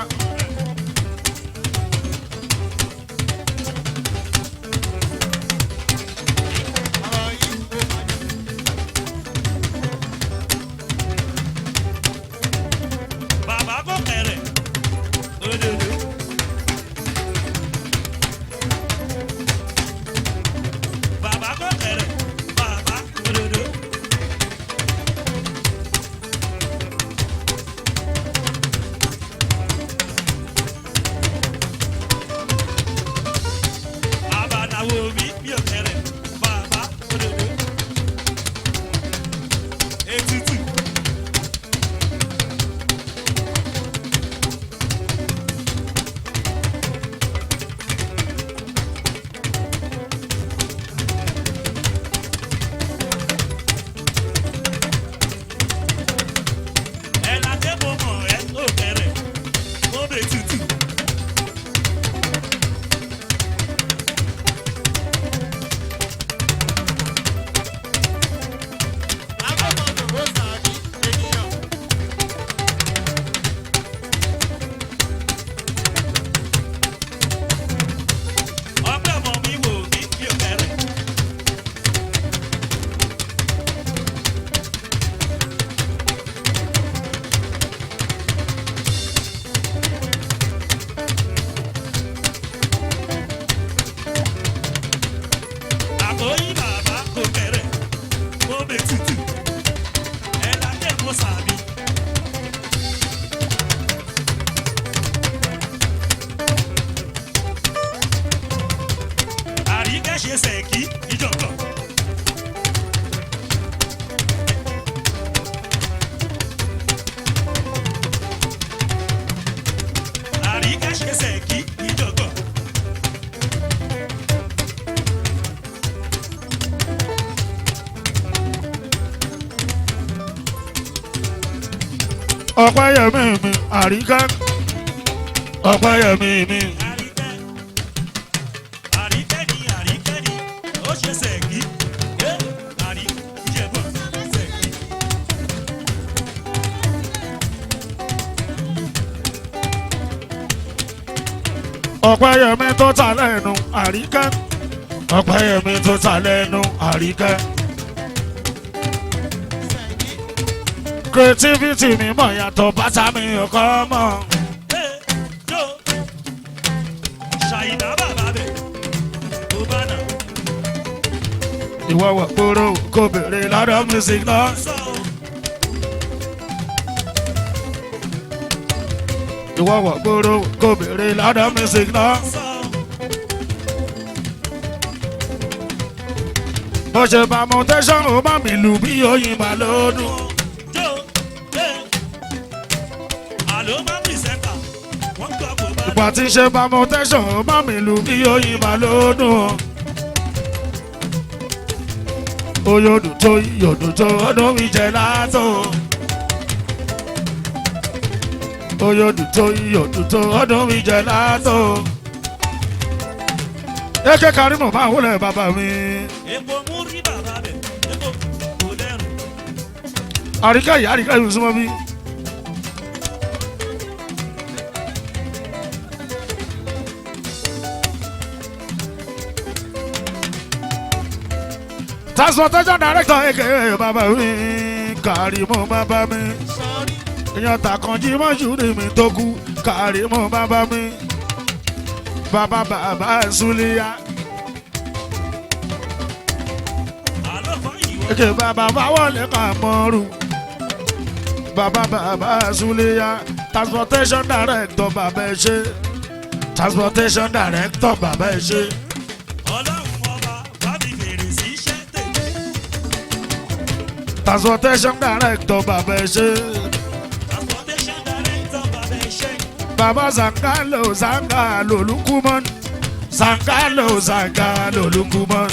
Bàbá kò kẹrẹ̀. Òdòdó. Bàbá kò kẹrẹ̀. Bàbá òdòdó. Àbàdàwò mi bí ò kẹrẹ̀. Bàbá òdòdó. Ètùtù. Ẹ̀là tẹ́ mo mọ̀ ẹ́ ó kẹrẹ̀. Mo bè tutù. Ọpẹ́ ọmọ mi wò mí bí ò kẹrẹ̀. Àkóyí bàbá kò kẹrẹ̀. Mo bè tutù. Ẹ̀là tẹ́ mo sàbí. Àríkẹ́ ṣe sẹ̀kí ìjọ̀gbọ̀n. Àríkẹ́ ṣe sẹ̀kí ìjọ̀gbọ̀n. Ọpẹ́yẹmí mi Àríkẹ́. Ọpẹ́yẹmí mi. Àríkẹ́. Àríkẹ́ ni àríkẹ́ ni ó ṣe sẹ̀kí. Àrí ìjẹ̀bọ̀n sẹ̀kí. Ọpẹ́yẹmí tó ta lẹ́nu Àríkẹ́. Ọpẹ́yẹmí tó ta lẹ́nu Àríkẹ́. Creativity mi mọ̀ yàtọ̀ bàtà mi ò kọ́ mọ̀. Jó. Ṣàyìnà bàbá bẹ̀. Ó bá nà. Ìwọ wọ̀ gbòòrò kò béèrè lọ́dọ̀ music lọ. Sọ Ìwọ wọ̀ gbòòrò kò béèrè lọ́dọ̀ music lọ. sọ. Bó ṣe bá mutation ó bá mi lù bí oyin bá lódún. Jó. Àló máa ń pìsẹ́ńtà. Wọ́n gbọ́ kó bá Ìgbà tí ṣe bá mutation ó bá mi lù bí oyin bá lódún. Oyodun tó yodun tó ọdún mi jẹ látò. Oyodun tó yodun tó ọdún mi jẹ látò. Eke Karimu máa wọlé bàbá mi. epo mú rí bàbá bẹ̀. Epo kò lẹ́rù. Àríkẹ́ yìí Àríkẹ́ yìí súnmọ́ bí. Transportation director eke bàbá mi Karimu bàbá mi. Èèyàn tàkànjí mọ́jú ni mi tó kú Karimu bàbá mi. Bàbá Súlíyà. Àló fún ìwọ. Eke bàbá wọlé kà mọ́rù. Bàbá Súlíyà. Transportation director bàbá ẹ ṣé. Transportation director bàbá ẹ ṣé. Ọlọ́run ọba bá mi fèrè sí iṣẹ́ tèmi. Transportation director bàbá ẹ ṣé. Transportation director bàbá ẹ ṣé. Bàbá Zangalo Lukuman. Zangalo Lukuman.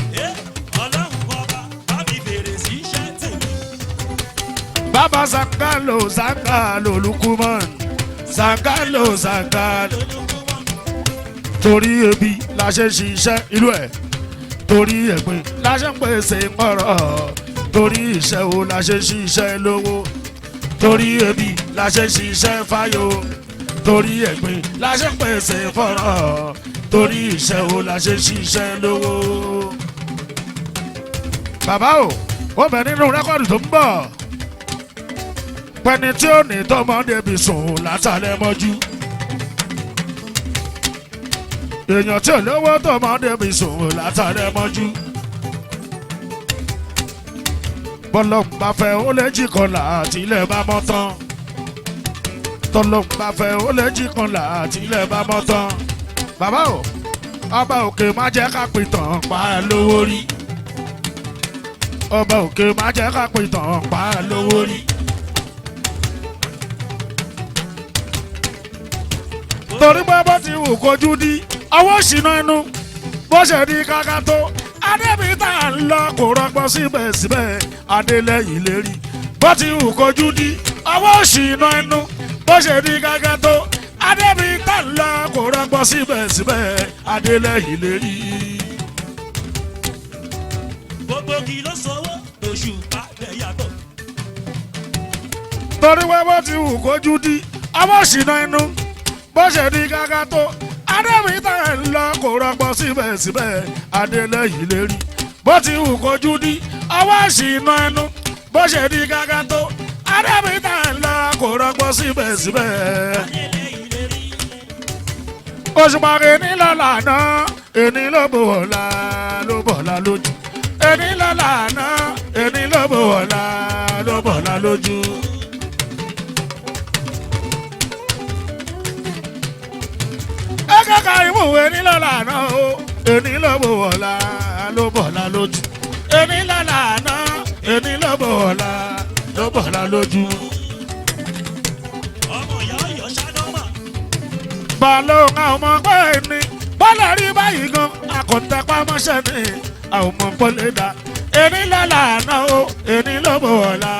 Ọlọ́run ọba bá mi fèrè sí iṣẹ́ tèmi. Bàbá Zangalo Lukuman. Zangalo. Lójúkúmọ́. Torí ebi la ṣe ṣiṣẹ́ ìlú ẹ̀. Torí ẹ̀gbin la ṣe ń pèsè ọ̀rọ̀. Torí iṣẹ́ wo la ṣe ṣiṣẹ́ lówó. Torí ebi la ṣe ṣiṣẹ́ fáyọ̀ torí ẹ̀gbin la ṣe pèsè fọ́rọ̀ torí iṣẹ́ o la ṣe ṣiṣẹ́ lówó. bàbá o ó bẹ nínú rẹ́kọ̀dù tó ń bọ̀ pẹ́ni tí ó ní tọmọdé bí sùn látàlẹ́ mọ́jú èèyàn tí ò lówó tọmọdé bí sùn látàlẹ́ mọ́jú bọ́lọ́mù bá fẹ́ ó lè jí kan là àti ilẹ̀ bá mọ́ tán tọ́lọ́mù bá fẹ́ ó lè jí kan là àti ilẹ̀ bá mọ́ tán bàbá o ọba òkè má jẹ́ ká pìtàn pa á lówó rí ọba òkè má jẹ́ ká pìtàn pa á lówó rí. torí pé bó ti wù kojú di ọwọ́ ṣìnà ẹnu bó ṣe di káká tó adébítà ń lọ kó rọgbọ́n síbẹ̀síbẹ̀ adélẹ́yìn lérí bó ti wù kojú di ọwọ́ ṣìnà ẹnu bó ṣe di káká tó adébítà ń lọ kó rọgbọ́n síbẹ̀síbẹ̀ adélẹ́yìn lérí. gbogbo kì ló sọwọ́ lóṣù pàdé yàtọ̀. torí pé bó ti wù kojú di ọwọ́ ṣìnà ẹnu bó ṣe di káká tó adébítà ń lọ kó rọgbọ́n síbẹ̀síbẹ̀ adélẹ́yìn lérí bó ti wù kojú di ọwọ́ ṣìnà ẹnu bó ṣe di káká tó adébítà ń lọ kó rọgbọ́n síbẹ̀síbẹ̀. òṣùpá ẹni lọ́la náà ẹni ló bò ọ̀la ló bọ̀la lójú ẹni lọ́la náà ẹni ló bò ọ̀la ló bọ̀la lójú. kàkà ìmúwé nílọ́la náà o ẹni lọ́bọ̀ ọ̀la ló bọ̀la lójú ẹni lọ́la náà ẹni lọ́bọ̀ ọ̀la ló bọ̀la lójú. ọmọ ìyá ọyọ ṣàdọ́mà. balógun àwọn ọmọ pé ní bọ́lá rí báyìí gan akọ̀ǹtẹ́pá mọ́ṣẹ́ ní àwọn ọmọ pọ́lẹ́dà ẹni lọ́la náà o ẹni lọ́bọ̀ ọ̀la